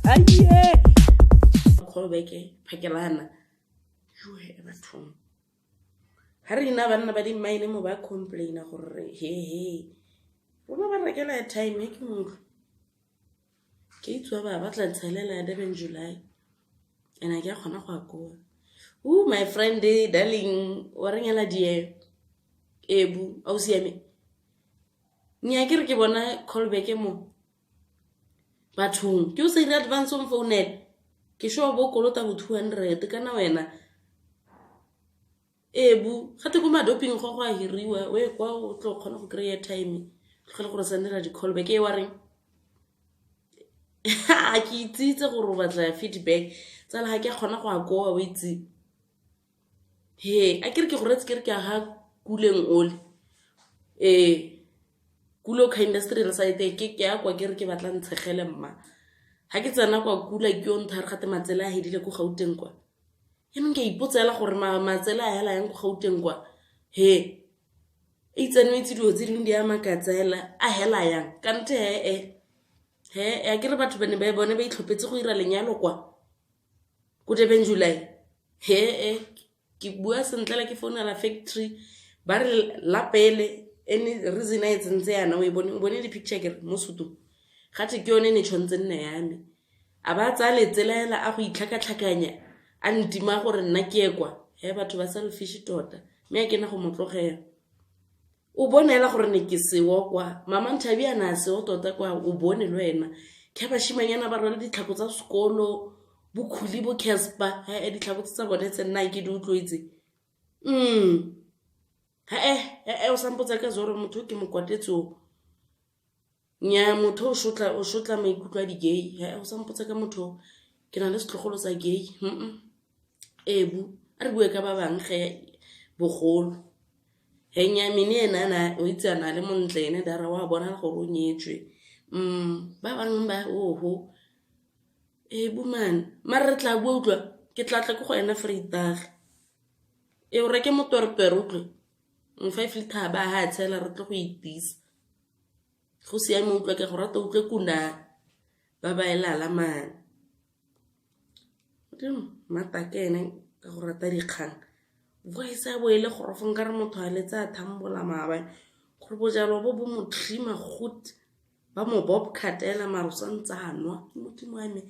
Aye. Kholobeke phakelana. Jwe bathong. Ha re ina banna ba di maine mo ba complaina gore he. Rona ba rekela time ke motho. Ke itswa ba batla tshelela ya July. Ena ke a khona go akoa. My friend darling wa rengela die ebu au siame. Nya ke re ke bona callback mo. Bathong ke o se re advance on phone ke sho bo kolota bo 200 kana wena. Ebu gate go madoping go a hiriwa we kwa o tlo khona go create time tlhole gore sendela di callback e wa reng a ke itsitse gore batla feedback tsala ha ke khona go akoa o itse he a ke re ke go retsa ke re ke ha kuleng ole kulo ka industry re sa ite ke ya kwa ke re ke batla ntshegele mma ha ke tsena kwa kula ke yo nthar gate matsela a hedile go Gauteng kwa eno ke ipotsela gore matsela a hela yang go Gauteng kwa he itsene itse dio tse ding di ama ka tsela a hela yang kante he a ke re batho bane ba bone ba itlhopetse go ira lenyalo kwa go July he ke bua sentlela ke phone la factory ba re la pele any reason a etsentse yana o bone di picture ke mo sutu gate ke yone ne tshontseng nne yame a ba tsa letselela a go itlhakatlhakanya a ntima gore nna ke ekwa he batho ba selfish tota me ke na go motlogela o bonela gore ne ke sewo kwa mama Nthabi ana se o tota kwa o bone le wena ke ba shimanyana ba role ditlhako tsa sekolo bokhuli bo Casper he ditlhako tsa bone tse nna ke di utloitse o sampotsa ka zoro motho ke mokwatsetso nya motho o shotla maikutlo a di gay o sampotsa ka motho ke na le setlogolo sa gay ebu a re bue ka ba bang ge bogolo he nya mine ena o itse ana le montle ene dara wa bona gore o nyetswe ba bang ba oho ebu man mara re tla bua utlwa ke tla go ena Vrydag o reke motorpere utlwe 5 liter ba ha tshela re tlo go itisa go siame utlwa ke go rata utlwe kuna ba ba elala man matakene ka go rata dikgang voice a boele gore fo nkare motho a letsa thambola maaba gore bojalo bo mo trima gut ba mo bob katela marosantsanwa motho mo ame